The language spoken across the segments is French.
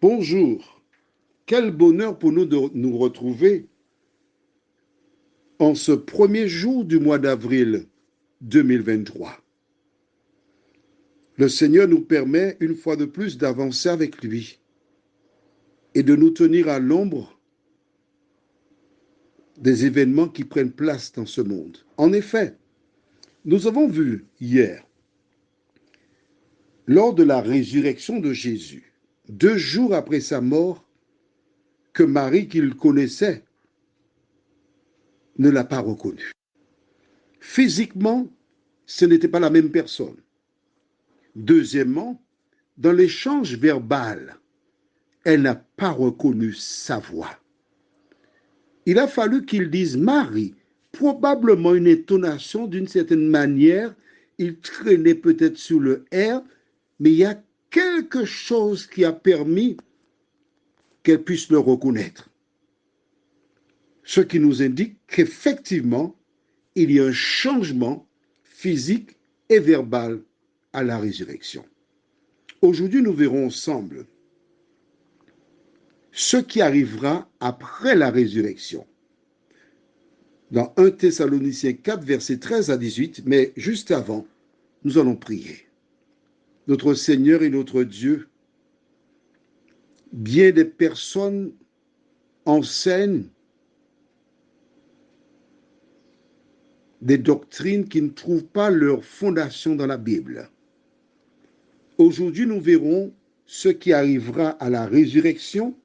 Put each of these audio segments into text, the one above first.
Bonjour, quel bonheur pour nous de nous retrouver en ce premier jour du mois d'avril 2023. Le Seigneur nous permet une fois de plus d'avancer avec lui et de nous tenir à l'ombre des événements qui prennent place dans ce monde. En effet, nous avons vu hier, lors de la résurrection de Jésus, 2 jours après sa mort, que Marie, qu'il connaissait, ne l'a pas reconnu. Physiquement, ce n'était pas la même personne. Deuxièmement, dans l'échange verbal, elle n'a pas reconnu sa voix. Il a fallu qu'il dise Marie, probablement une intonation d'une certaine manière, il traînait peut-être sur le R, mais il y a quelque chose qui a permis qu'elle puisse le reconnaître. Ce qui nous indique qu'effectivement, il y a un changement physique et verbal à la résurrection. Aujourd'hui, nous verrons ensemble ce qui arrivera après la résurrection. Dans 1 Thessaloniciens 4, versets 13 à 18, mais juste avant, nous allons prier. Notre Seigneur et notre Dieu, bien des personnes enseignent des doctrines qui ne trouvent pas leur fondation dans la Bible. Aujourd'hui, nous verrons ce qui arrivera à la résurrection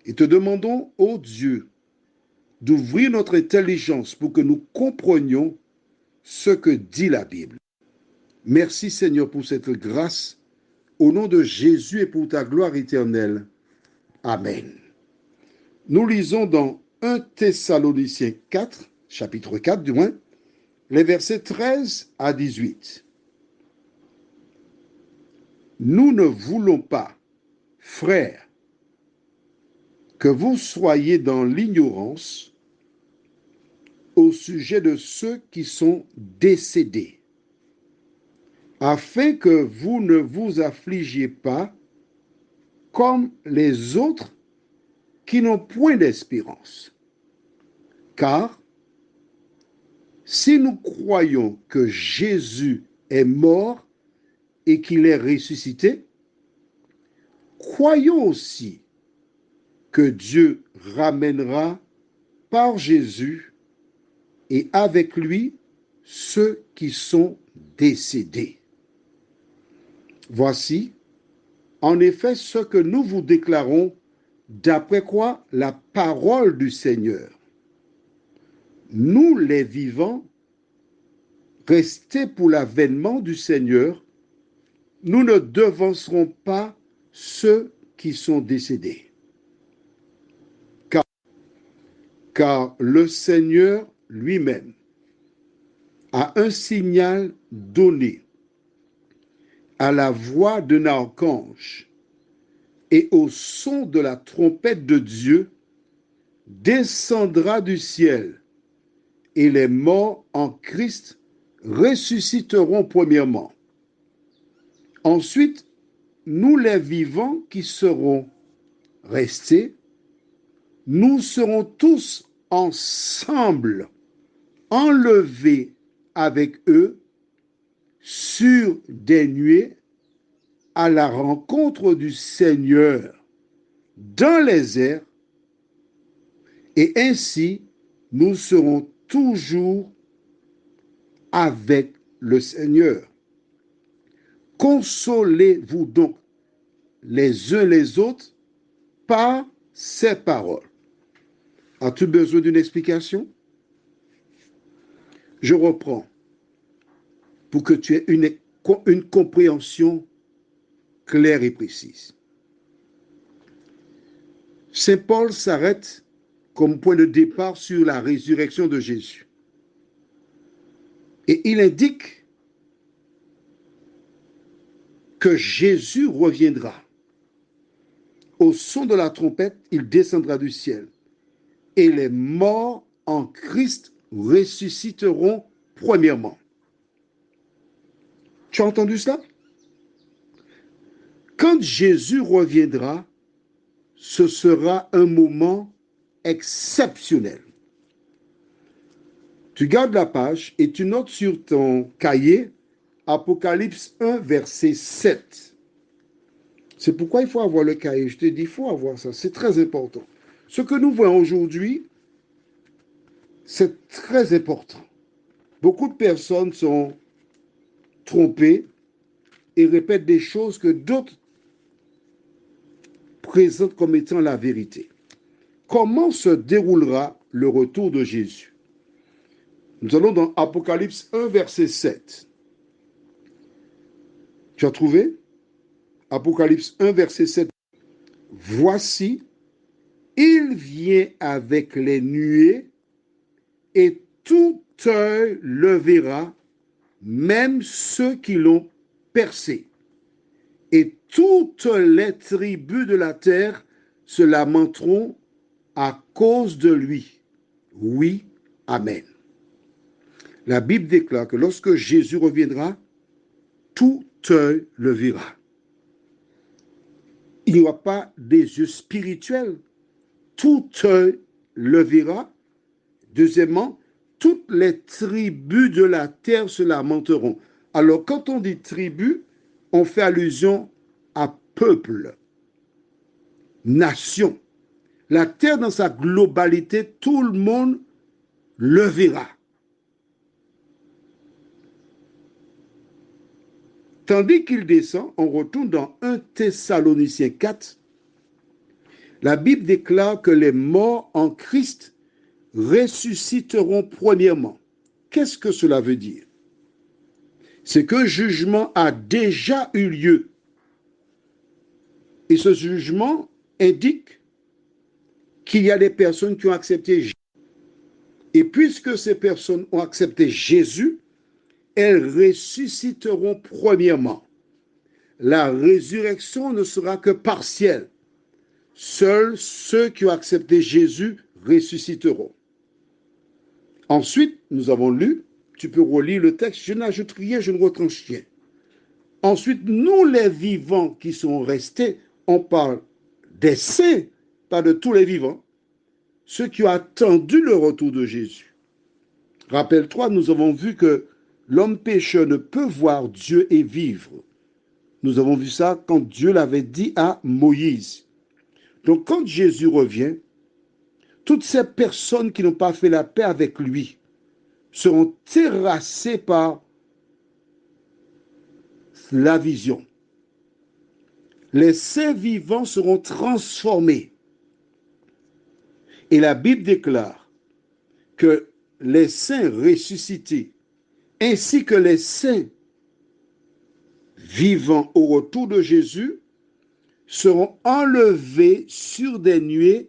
et te demandons, ô Dieu, d'ouvrir notre intelligence pour que nous comprenions ce que dit la Bible. Merci Seigneur pour cette grâce, au nom de Jésus et pour ta gloire éternelle. Amen. Nous lisons dans 1 Thessaloniciens 4, chapitre 4 du moins, les versets 13 à 18. Nous ne voulons pas, frères, que vous soyez dans l'ignorance au sujet de ceux qui sont décédés, afin que vous ne vous affligiez pas comme les autres qui n'ont point d'espérance. Car si nous croyons que Jésus est mort et qu'il est ressuscité, croyons aussi que Dieu ramènera par Jésus et avec lui ceux qui sont décédés. Voici, en effet, ce que nous vous déclarons, d'après quoi la parole du Seigneur. Nous, les vivants, restés pour l'avènement du Seigneur, nous ne devancerons pas ceux qui sont décédés. Car le Seigneur lui-même a un signal donné à la voix d'un archange et au son de la trompette de Dieu, descendra du ciel, et les morts en Christ ressusciteront premièrement. Ensuite, nous les vivants qui serons restés, nous serons tous ensemble enlevés avec eux sur des nuées à la rencontre du Seigneur dans les airs, et ainsi nous serons toujours avec le Seigneur. Consolez-vous donc les uns les autres par ces paroles. As-tu besoin d'une explication? Je reprends pour que tu aies une compréhension claire et précise. Saint Paul s'arrête comme point de départ sur la résurrection de Jésus. Et il indique que Jésus reviendra. Au son de la trompette, il descendra du ciel. Et les morts en Christ ressusciteront premièrement. Tu as entendu cela? Quand Jésus reviendra, ce sera un moment exceptionnel. Tu gardes la page et tu notes sur ton cahier Apocalypse 1, verset 7. C'est pourquoi il faut avoir le cahier. Je te dis, il faut avoir ça. C'est très important. Ce que nous voyons aujourd'hui, c'est très important. Beaucoup de personnes sont trompées et répètent des choses que d'autres présentent comme étant la vérité. Comment se déroulera le retour de Jésus? Nous allons dans Apocalypse 1, verset 7. Tu as trouvé? Apocalypse 1, verset 7. Voici, il vient avec les nuées et tout œil le verra, même ceux qui l'ont percé. Et toutes les tribus de la terre se lamenteront à cause de lui. Oui, amen. La Bible déclare que lorsque Jésus reviendra, tout œil le verra. Il n'y aura pas des yeux spirituels. Tout œil le verra. Deuxièmement, toutes les tribus de la terre se lamenteront. Alors, quand on dit tribu, on fait allusion à peuple, nation. La terre dans sa globalité, tout le monde le verra. Tandis qu'il descend, on retourne dans 1 Thessaloniciens 4. La Bible déclare que les morts en Christ ressusciteront premièrement. Qu'est-ce que cela veut dire? C'est qu'un jugement a déjà eu lieu. Et ce jugement indique qu'il y a des personnes qui ont accepté Jésus. Et puisque ces personnes ont accepté Jésus, elles ressusciteront premièrement. La résurrection ne sera que partielle. Seuls ceux qui ont accepté Jésus ressusciteront. Ensuite, nous avons lu, tu peux relire le texte, je n'ajoute rien, je ne retranche rien. Ensuite, nous les vivants qui sont restés, on parle des saints, pas de tous les vivants, ceux qui ont attendu le retour de Jésus. Rappelle-toi, nous avons vu que l'homme pécheur ne peut voir Dieu et vivre. Nous avons vu ça quand Dieu l'avait dit à Moïse. Donc quand Jésus revient, toutes ces personnes qui n'ont pas fait la paix avec lui seront terrassées par la vision. Les saints vivants seront transformés. Et la Bible déclare que les saints ressuscités ainsi que les saints vivants au retour de Jésus seront enlevés sur des nuées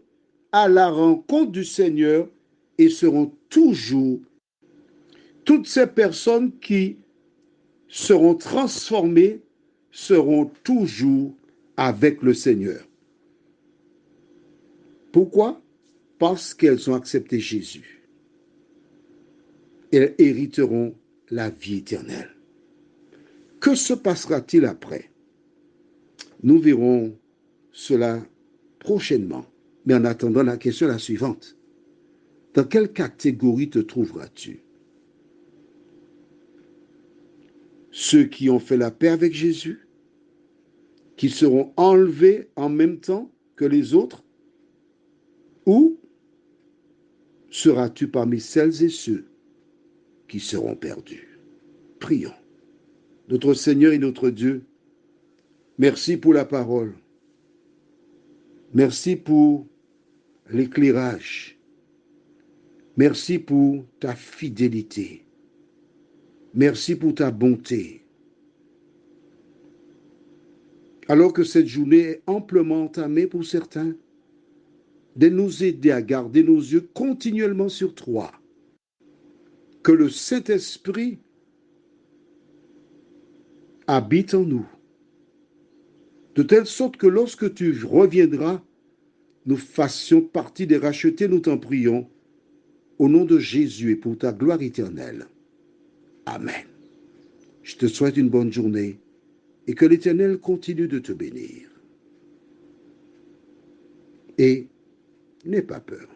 à la rencontre du Seigneur et seront toujours, toutes ces personnes qui seront transformées seront toujours avec le Seigneur. Pourquoi? Parce qu'elles ont accepté Jésus. Elles hériteront la vie éternelle. Que se passera-t-il après? Nous verrons cela prochainement. Mais en attendant, la question est la suivante. Dans quelle catégorie te trouveras-tu? Ceux qui ont fait la paix avec Jésus, qui seront enlevés en même temps que les autres, ou seras-tu parmi celles et ceux qui seront perdus? Prions. Notre Seigneur et notre Dieu, merci pour la parole. Merci pour l'éclairage. Merci pour ta fidélité. Merci pour ta bonté. Alors que cette journée est amplement entamée pour certains, de nous aider à garder nos yeux continuellement sur toi. Que le Saint-Esprit habite en nous, de telle sorte que lorsque tu reviendras, nous fassions partie des rachetés, nous t'en prions, au nom de Jésus et pour ta gloire éternelle. Amen. Je te souhaite une bonne journée et que l'Éternel continue de te bénir. Et n'aie pas peur.